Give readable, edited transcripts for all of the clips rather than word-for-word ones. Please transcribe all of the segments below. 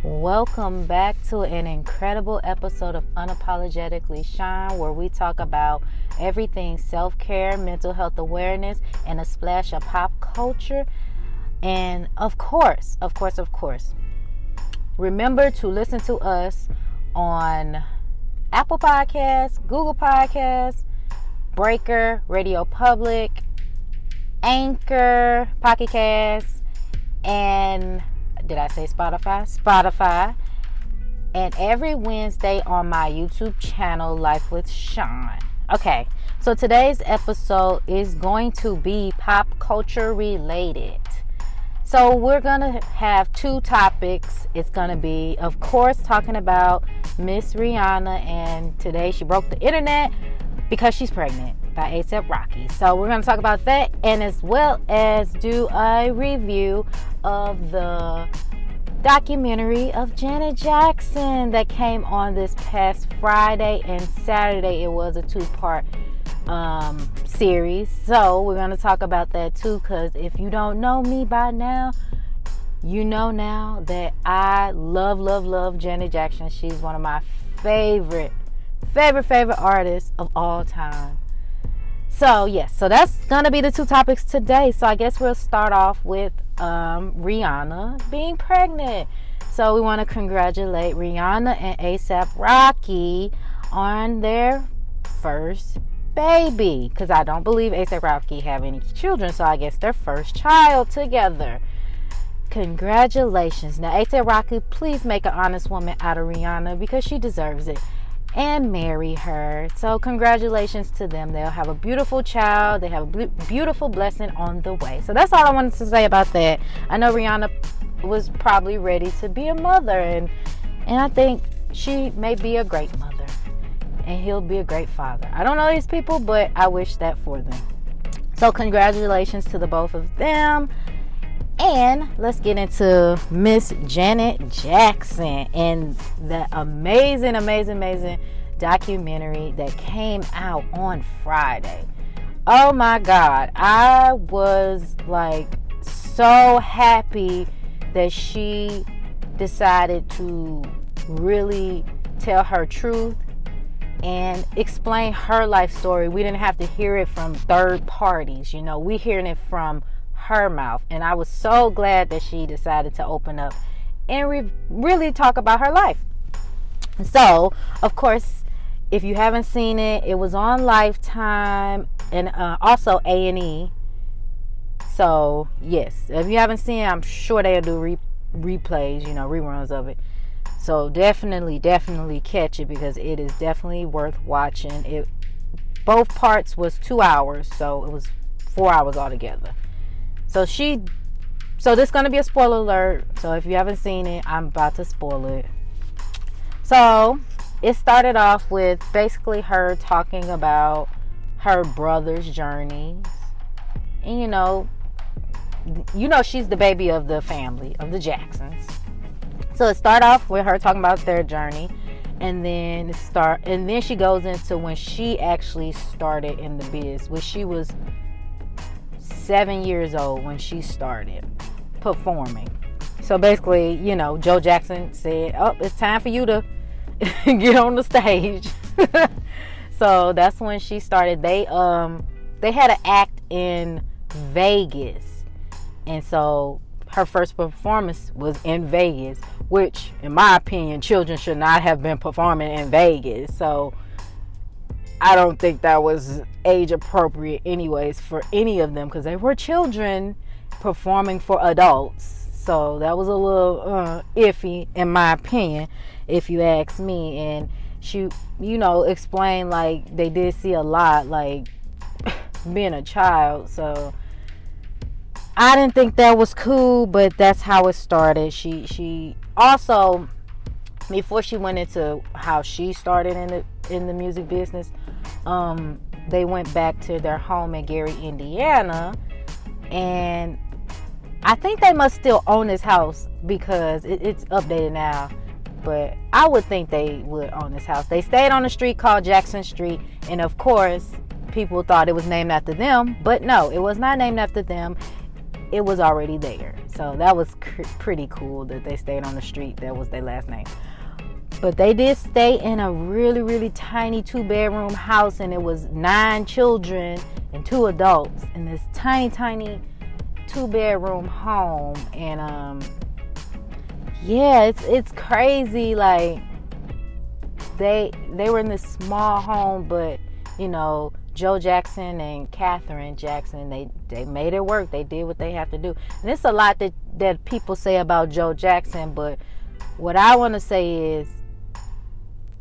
Welcome back to an incredible episode of Unapologetically Shaun, where we talk about everything self-care, mental health awareness, and a splash of pop culture. And of course, remember to listen to us on Apple Podcasts, Google Podcasts, Breaker, Radio Public, Anchor, Pocket Casts, and did I say Spotify? And every Wednesday on my YouTube channel, Life with Shaun. Okay, so today's episode is going to be pop culture related. So we're going to have two topics. It's going to be, of course, talking about Miss Rihanna, and today she broke the internet because she's pregnant by A$AP Rocky. So we're going to talk about that, and as well as do a review of the documentary of Janet Jackson that came on this past Friday and Saturday. It was a 2-part series. So we're going to talk about that too, because if you don't know me by now, you know now that I love Janet Jackson. She's one of my favorite artists of all time. So yes, so that's gonna be the two topics today. So I guess we'll start off with Rihanna being pregnant. So we want to congratulate Rihanna and A$AP Rocky on their first baby, because I don't believe A$AP Rocky have any children, so I guess their first child together. Congratulations. Now A$AP Rocky, please make an honest woman out of Rihanna, because she deserves it, and marry her. So congratulations to them. They'll have a beautiful child. They have a beautiful blessing on the way. So that's all I wanted to say about that. I know Rihanna was probably ready to be a mother, and I think she may be a great mother, and he'll be a great father. I don't know these people, but I wish that for them. So congratulations to the both of them. And let's get into Miss Janet Jackson and the amazing documentary that came out on Friday. Oh my God. I was like so happy that she decided to really tell her truth and explain her life story. We didn't have to hear it from third parties. You know, we hearing it from her mouth, and I was so glad that she decided to open up and really talk about her life. So of course, if you haven't seen it, it was on Lifetime and also A&E. So yes, if you haven't seen it, I'm sure they'll do replays, you know, reruns of it. So definitely catch it, because it is definitely worth watching. It both parts was 2 hours, so it was 4 hours altogether. So this is going to be a spoiler alert. So if you haven't seen it, I'm about to spoil it. So it started off with basically her talking about her brother's journeys. And you know she's the baby of the family, of the Jacksons. So it started off with her talking about their journey, and then she goes into when she actually started in the biz, when she was 7 years old when she started performing. So basically, you know, Joe Jackson said, "Oh, it's time for you to get on the stage." So that's when she started. They had an act in Vegas, and so her first performance was in Vegas, which in my opinion, children should not have been performing in Vegas. So I don't think that was age appropriate anyways for any of them, because they were children performing for adults. So that was a little iffy in my opinion, if you ask me. And she, you know, explained like they did see a lot, like being a child. So I didn't think that was cool, but that's how it started. She also, before she went into how she started in the music business, they went back to their home in Gary, Indiana, and I think they must still own this house, because it's updated now, but I would think they would own this house. They stayed on a street called Jackson Street, and of course people thought it was named after them, but no, it was not named after them. It was already there. So that was pretty cool that they stayed on the street. That was their last name. But they did stay in a really, really tiny 2-bedroom house, and it was 9 children and 2 adults in this tiny, tiny 2-bedroom home. And yeah, it's crazy. Like they were in this small home, but you know, Joe Jackson and Catherine Jackson, they made it work. They did what they have to do. And it's a lot that people say about Joe Jackson, but what I want to say is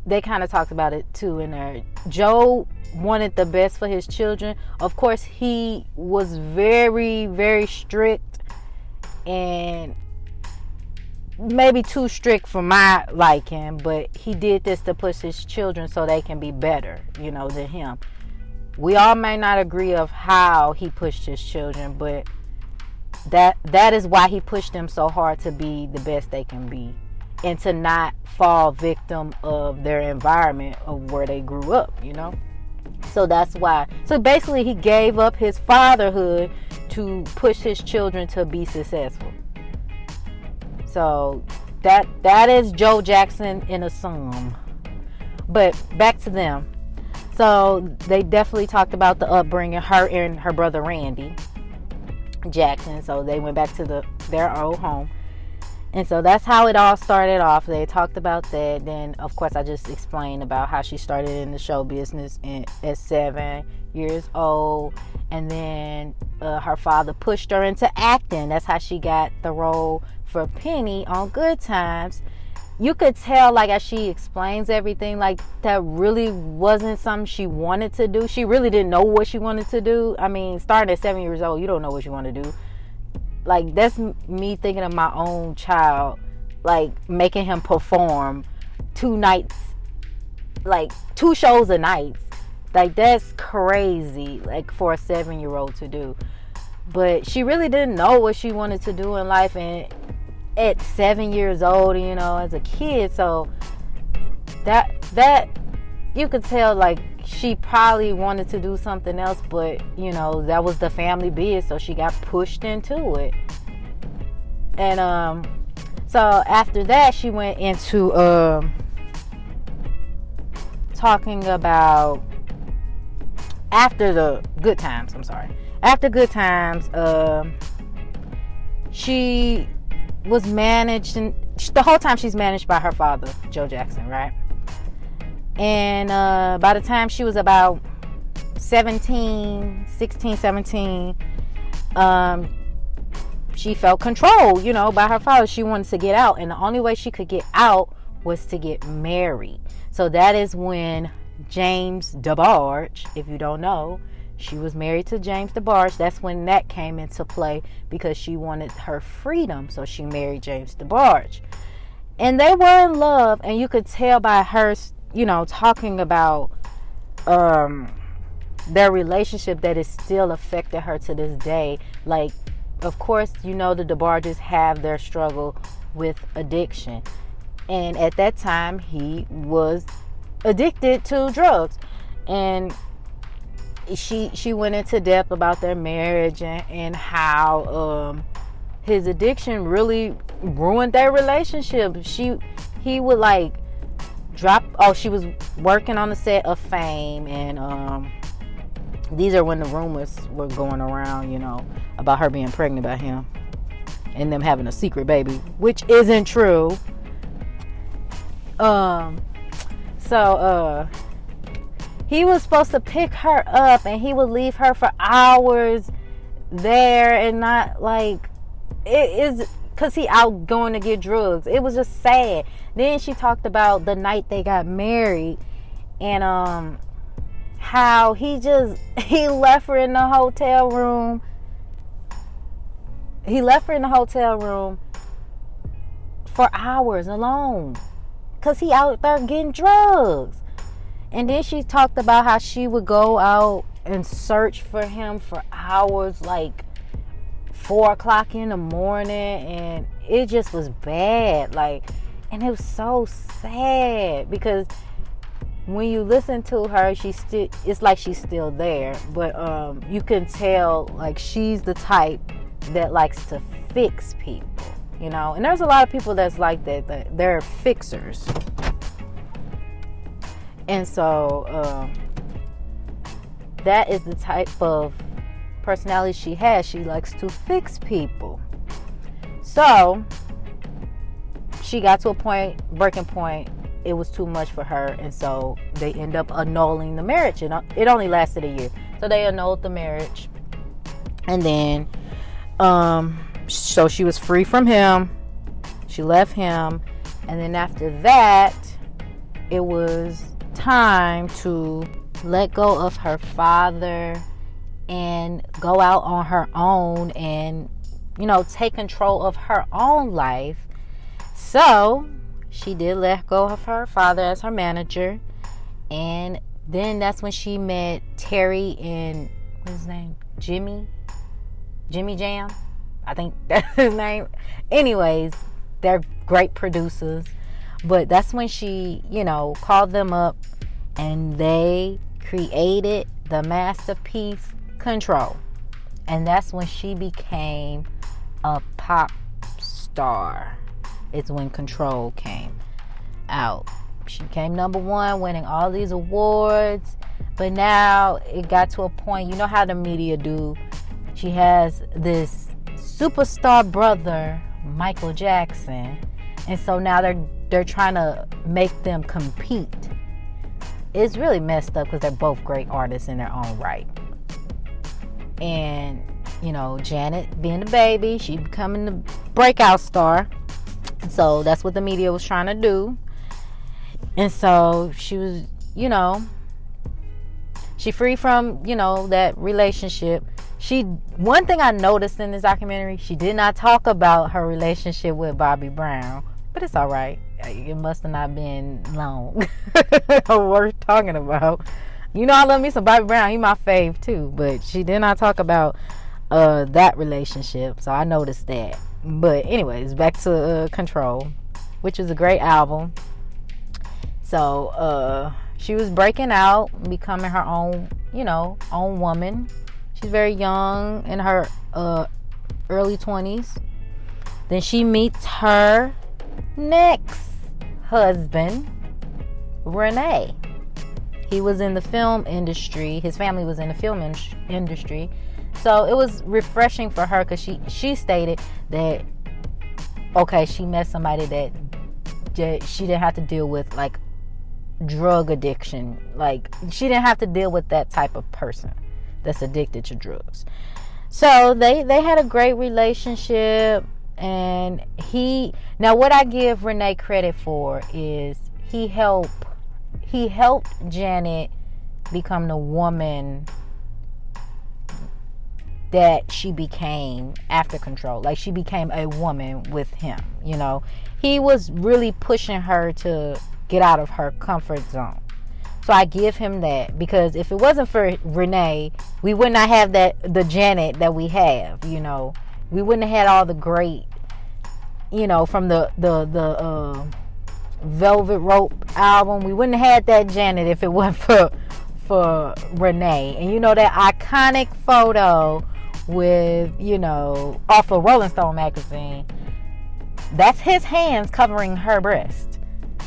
they kind of talked about it too in there. Joe wanted the best for his children. Of course, he was very, very strict, and maybe too strict for my liking, but he did this to push his children so they can be better, you know, than him. We all may not agree of how he pushed his children, but that is why he pushed them so hard to be the best they can be, and to not fall victim of their environment of where they grew up, you know. So that's why. So basically he gave up his fatherhood to push his children to be successful. So that is Joe Jackson in a sum. But back to them. So they definitely talked about the upbringing, her and her brother Randy Jackson. So they went back to their old home. And so that's how it all started off. They talked about that. Then, of course, I just explained about how she started in the show business at 7 years old. And then her father pushed her into acting. That's how she got the role for Penny on Good Times. You could tell, like, as she explains everything, like, that really wasn't something she wanted to do. She really didn't know what she wanted to do. I mean, starting at 7 years old, you don't know what you want to do. Like, that's me thinking of my own child, like, making him perform 2 nights, like, 2 shows a night. Like, that's crazy, like, for a 7-year-old to do. But she really didn't know what she wanted to do in life, and at 7 years old, you know, as a kid, so that you could tell, like, she probably wanted to do something else, but, you know, that was the family biz, so she got pushed into it. And so after that, she went into talking about after Good Times, she was managed, and the whole time she's managed by her father, Joe Jackson, right? And by the time she was about 16, 17, she felt controlled, you know, by her father. She wanted to get out, and the only way she could get out was to get married. So that is when James DeBarge, if you don't know, she was married to James DeBarge. That's when that came into play, because she wanted her freedom. So she married James DeBarge. And they were in love, and you could tell by her, you know, talking about their relationship that it still affected her to this day. Like, of course, you know, the DeBarges have their struggle with addiction. And at that time, he was addicted to drugs. And she went into depth about their marriage and how his addiction really ruined their relationship. He would, like, she was working on the set of Fame, and these are when the rumors were going around, you know, about her being pregnant by him and them having a secret baby, which isn't true. So he was supposed to pick her up, and he would leave her for hours there, and not, like, it is because he out going to get drugs. It was just sad. Then she talked about the night they got married, and how he left her in the hotel room. He left her in the hotel room for hours alone, because he out there getting drugs. And then she talked about how she would go out and search for him for hours, like 4 o'clock in the morning, and it just was bad. Like, and it was so sad, because when you listen to her, it's like she's still there, but you can tell, like, she's the type that likes to fix people, you know. And there's a lot of people that's like that they're fixers. And so that is the type of personality she has. She likes to fix people. So she got to a breaking point. It was too much for her, and so they end up annulling the marriage. And it only lasted a year, so they annulled the marriage. And then, so she was free from him. She left him, and then after that, it was time to let go of her father and go out on her own and, you know, take control of her own life. So she did let go of her father as her manager, and then that's when she met Terry and what's his name? Jimmy Jam, I think that's his name. Anyways, they're great producers, but that's when she, you know, called them up, and they created the masterpiece Control, and that's when she became a pop star. It's when Control came out. She came number one, winning all these awards. But now it got to a point, you know how the media do. She has this superstar brother, Michael Jackson. And so now they're trying to make them compete. It's really messed up because they're both great artists in their own right. And, you know, Janet being the baby, she becoming the breakout star. So that's what the media was trying to do. And so she was, you know, she free from, you know, that relationship. One thing I noticed in this documentary, she did not talk about her relationship with Bobby Brown, but it's all right. It must have not been long or worth talking about. You know, I love me some Bobby Brown. He my fave too, but she did not talk about that relationship. So I noticed that. But anyways, back to Control, which is a great album. So she was breaking out, becoming her own, you know, own woman. She's very young, in her early 20s. Then she meets her next husband, Renee. He was in the film industry. His family was in the film industry. So it was refreshing for her because she stated that, okay, she met somebody that she didn't have to deal with, like, drug addiction. Like, she didn't have to deal with that type of person that's addicted to drugs. So they had a great relationship. And now what I give Renee credit for is he helped Janet become the woman that she became after Control. Like, she became a woman with him, you know. He was really pushing her to get out of her comfort zone. So I give him that, because if it wasn't for Renee, we would not have the Janet that we have, you know. We wouldn't have had all the great, you know, from the Velvet Rope album. We wouldn't have had that Janet if it wasn't for Renee. And you know that iconic photo with, you know, off of Rolling Stone magazine, that's his hands covering her breast.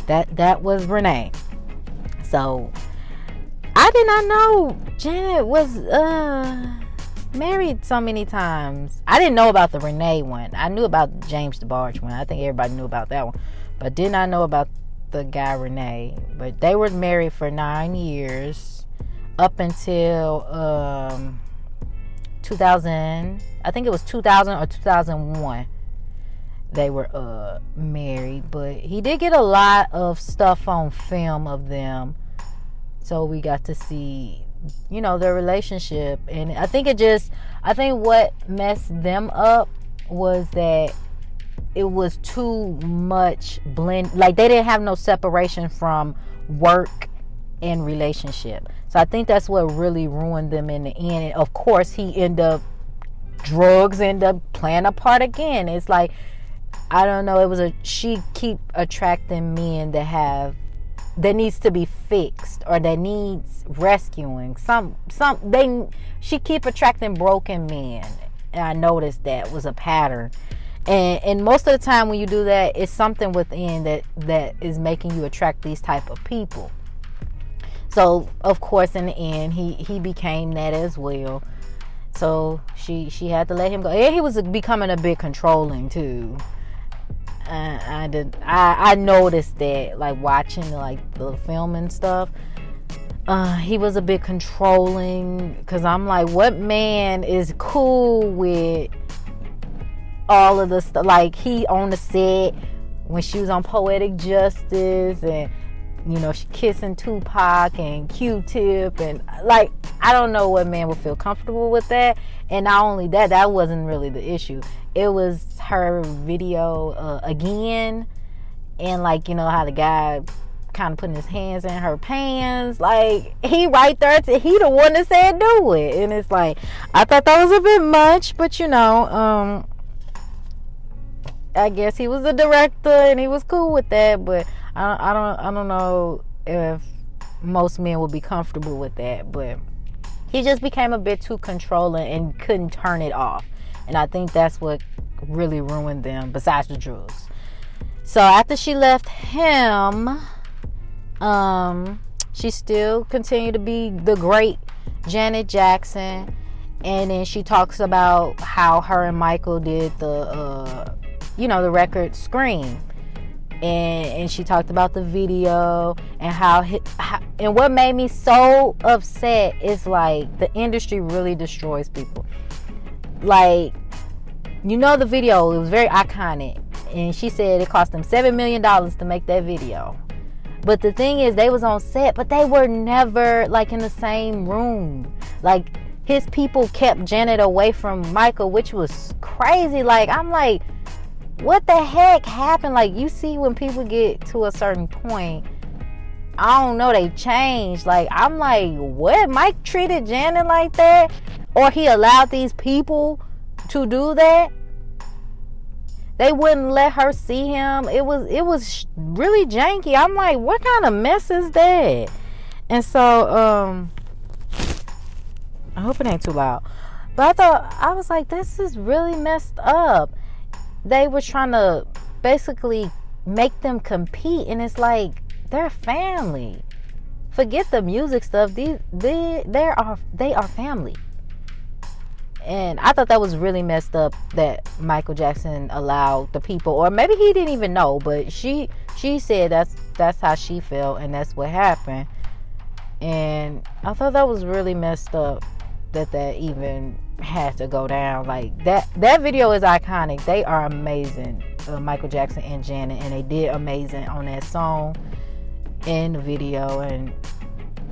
That was Renee. So I did not know Janet was married so many times. I didn't know about the Renee one. I knew about James DeBarge one. I think everybody knew about that one, but did not know about the guy Renee. But they were married for 9 years, up until 2000. I think it was 2000 or 2001 they were married. But he did get a lot of stuff on film of them, so we got to see, you know, their relationship. And I think what messed them up was that it was too much blend. Like, they didn't have no separation from work and relationship. So I think that's what really ruined them in the end. And of course, drugs end up playing a part again. It's like, I don't know, she keep attracting men that needs to be fixed, or that needs rescuing. She keep attracting broken men. And I noticed that was a pattern. And most of the time when you do that, it's something within that is making you attract these type of people. So of course in the end he became that as well. So she had to let him go. And he was becoming a bit controlling too. I noticed that, like, watching like the film and stuff. He was a bit controlling, because I'm like, what man is cool with all of the stuff? Like, he on the set when she was on Poetic Justice, and she kissing Tupac and Q-Tip, and like, I don't know what man would feel comfortable with that. And not only that wasn't really the issue. It was her video again, and like, how the guy kind of putting his hands in her pants, like, he right there, he the one that said do it. And it's like, I thought that was a bit much, but I guess he was a director and he was cool with that. But I don't know if most men would be comfortable with that. But he just became a bit too controlling and couldn't turn it off. And I think that's what really ruined them, besides the drugs. So after she left him, she still continued to be the great Janet Jackson. And then she talks about how her and Michael did the record Scream. And she talked about the video and how and what made me so upset is, like, the industry really destroys people. Like, the video, it was very iconic, and she said it cost them $7 million to make that video. But the thing is, they was on set, but they were never, like, in the same room. Like, his people kept Janet away from Michael, which was crazy. Like, I'm like, what the heck happened? Like, you see, when people get to a certain point, I don't know, they change. Like, I'm like, what? Mike treated Janet like that? Or he allowed these people to do that? They wouldn't let her see him. It was really janky. I'm like, what kind of mess is that? And so, I hope it ain't too loud. But I was like, this is really messed up. They were trying to basically make them compete, and it's like, they're family. Forget the music stuff. They are family. And I thought that was really messed up that Michael Jackson allowed the people, or maybe he didn't even know, but she said that's how she felt, and that's what happened. And I thought that was really messed up that even had to go down. Like, that video is iconic. They are amazing, Michael Jackson and Janet, and they did amazing on that song and the video. And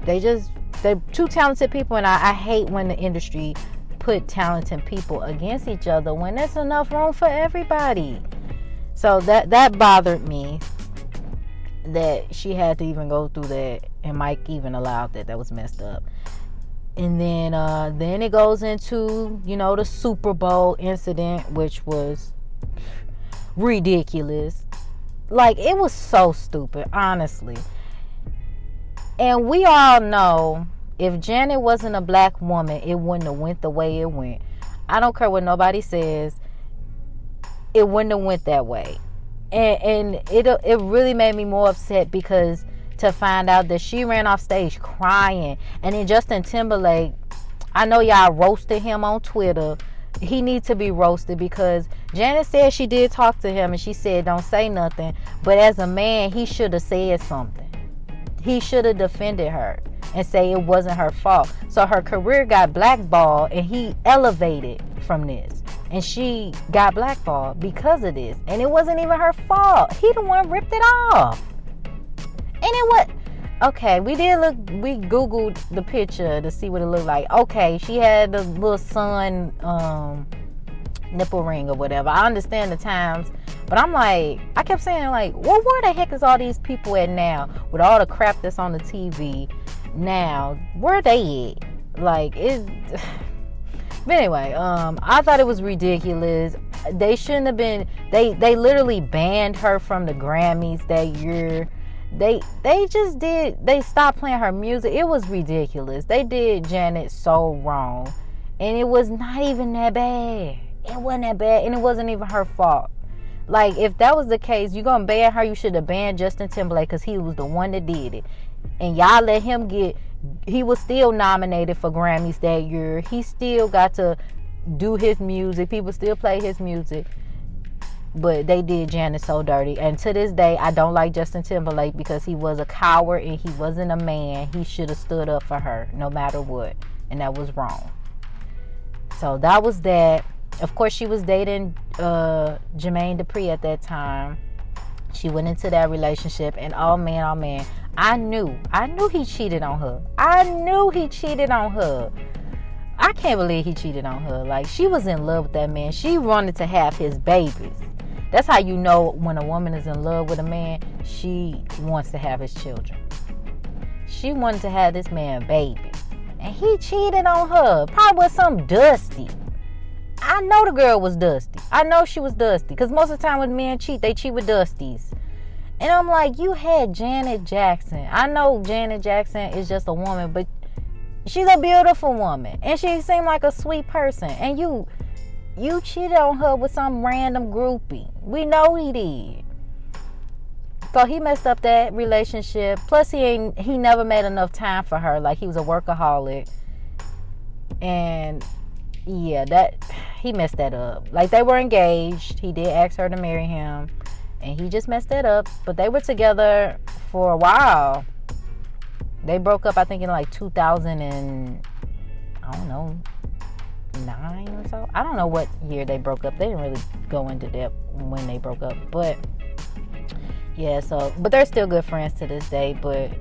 they're two talented people, and I hate when the industry put talented people against each other when there's enough room for everybody. So that bothered me, that she had to even go through that, and Mike even allowed that. That was messed up. And then it goes into, the Super Bowl incident, which was ridiculous. Like, it was so stupid, honestly. And we all know, if Janet wasn't a black woman, it wouldn't have went the way it went. I don't care what nobody says. It wouldn't have went that way. And it really made me more upset, because to find out that she ran off stage crying. And then Justin Timberlake, I know y'all roasted him on Twitter. He needs to be roasted, because Janet said she did talk to him, and she said don't say nothing. But as a man, he should have said something. He should have defended her and say it wasn't her fault. So her career got blackballed, and he elevated from this. And she got blackballed because of this. And it wasn't even her fault. He the one ripped it off. And it was, okay, we Googled the picture to see what it looked like. Okay, she had the little sun nipple ring or whatever. I understand the times. But I'm like, I kept saying, like, well, where the heck is all these people at now? With all the crap that's on the TV now, where they at? Like, it's... But anyway, I thought it was ridiculous. They shouldn't have been... They literally banned her from the Grammys that year. They just did... They stopped playing her music. It was ridiculous. They did Janet so wrong. And it was not even that bad. It wasn't that bad. And it wasn't even her fault. Like, if that was the case, you're going to ban her, you should have banned Justin Timberlake because he was the one that did it. And y'all let him he was still nominated for Grammys that year. He still got to do his music. People still play his music. But they did Janet so dirty. And to this day, I don't like Justin Timberlake because he was a coward and he wasn't a man. He should have stood up for her no matter what. And that was wrong. So that was that. Of course, she was dating Jermaine Dupri at that time. She went into that relationship. And oh man, I knew he cheated on her. I can't believe he cheated on her. Like, she was in love with that man. She wanted to have his babies. That's how you know when a woman is in love with a man, she wants to have his children. She wanted to have this man babies. And he cheated on her. Probably with some dusty. I know the girl was dusty. I know she was dusty. Because most of the time when men cheat, they cheat with dusties. And I'm like, you had Janet Jackson. I know Janet Jackson is just a woman, but she's a beautiful woman. And she seemed like a sweet person. And you cheated on her with some random groupie. We know he did. So he messed up that relationship. Plus he never made enough time for her. Like, he was a workaholic. And yeah, he messed that up. Like, they were engaged. He did ask her to marry him. And he just messed that up. But they were together for a while. They broke up, I think, in like 2000 and, I don't know, 9 or so. I don't know what year they broke up. They didn't really go into depth when they broke up. But yeah, but they're still good friends to this day. But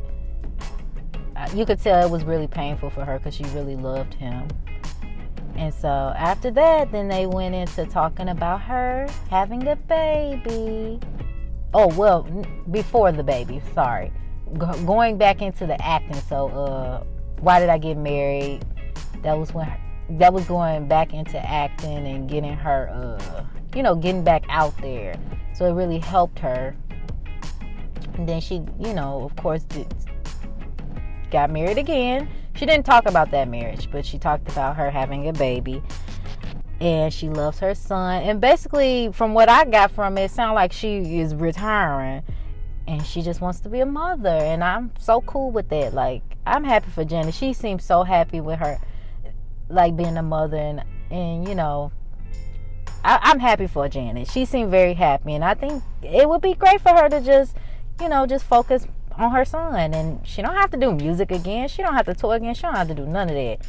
you could tell it was really painful for her because she really loved him. And so after that, then they went into talking about her having a baby. Oh, well, before the baby, sorry. Going back into the acting. So Why Did I Get Married? That was going back into acting and getting her, getting back out there. So it really helped her. And then she, of course, got married again. She didn't talk about that marriage, but she talked about her having a baby. And she loves her son. And basically, from what I got from it, it sounds like she is retiring. And she just wants to be a mother. And I'm so cool with that. Like, I'm happy for Janet. She seems so happy with her, like, being a mother. And I'm happy for Janet. She seemed very happy. And I think it would be great for her to just focus on her son. And she don't have to do music again. She don't have to tour again. She don't have to do none of that.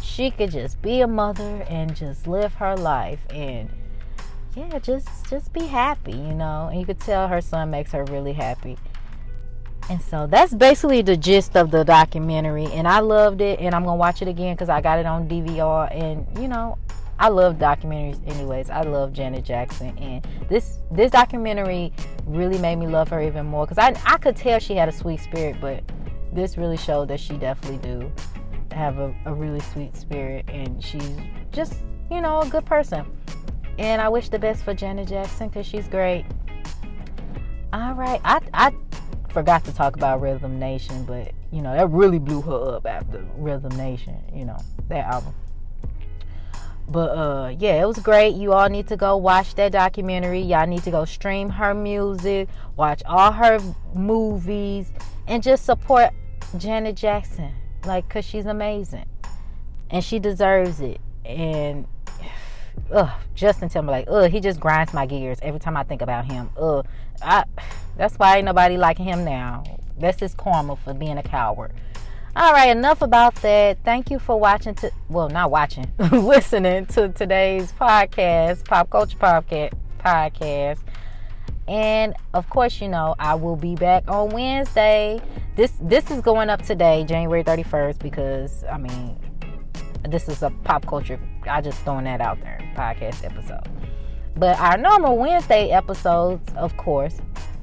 She could just be a mother and just live her life. And yeah, just be happy, And you could tell her son makes her really happy. And so that's basically the gist of the documentary. And I loved it. And I'm going to watch it again because I got it on DVR. And, I love documentaries anyways. I love Janet Jackson. And this documentary really made me love her even more. Because I could tell she had a sweet spirit. But this really showed that she definitely do have a really sweet spirit. And she's just, a good person. And I wish the best for Janet Jackson because she's great. All right. I forgot to talk about Rhythm Nation. But, that really blew her up after Rhythm Nation. That album. But yeah, it was great. You all need to go watch that documentary. Y'all need to go stream her music, watch all her movies, and just support Janet Jackson, cause she's amazing and she deserves it. And Justin Timberlake, he just grinds my gears every time I think about him. That's why ain't nobody liking him now. That's his karma for being a coward. All right, enough about that. Thank you for listening to today's podcast, Pop Culture Podcast. And of course, I will be back on Wednesday. This is going up today, January 31st, because this is a pop culture. I just throwing that out there, podcast episode. But our normal Wednesday episodes, of course,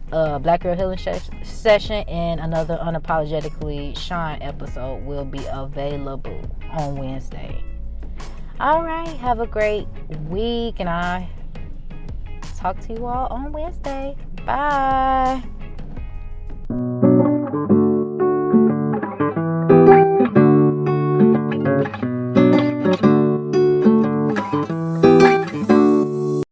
Black Girl Healing Session and another Unapologetically Shaun episode will be available on Wednesday. All right, have a great week, and I talk to you all on Wednesday. Bye.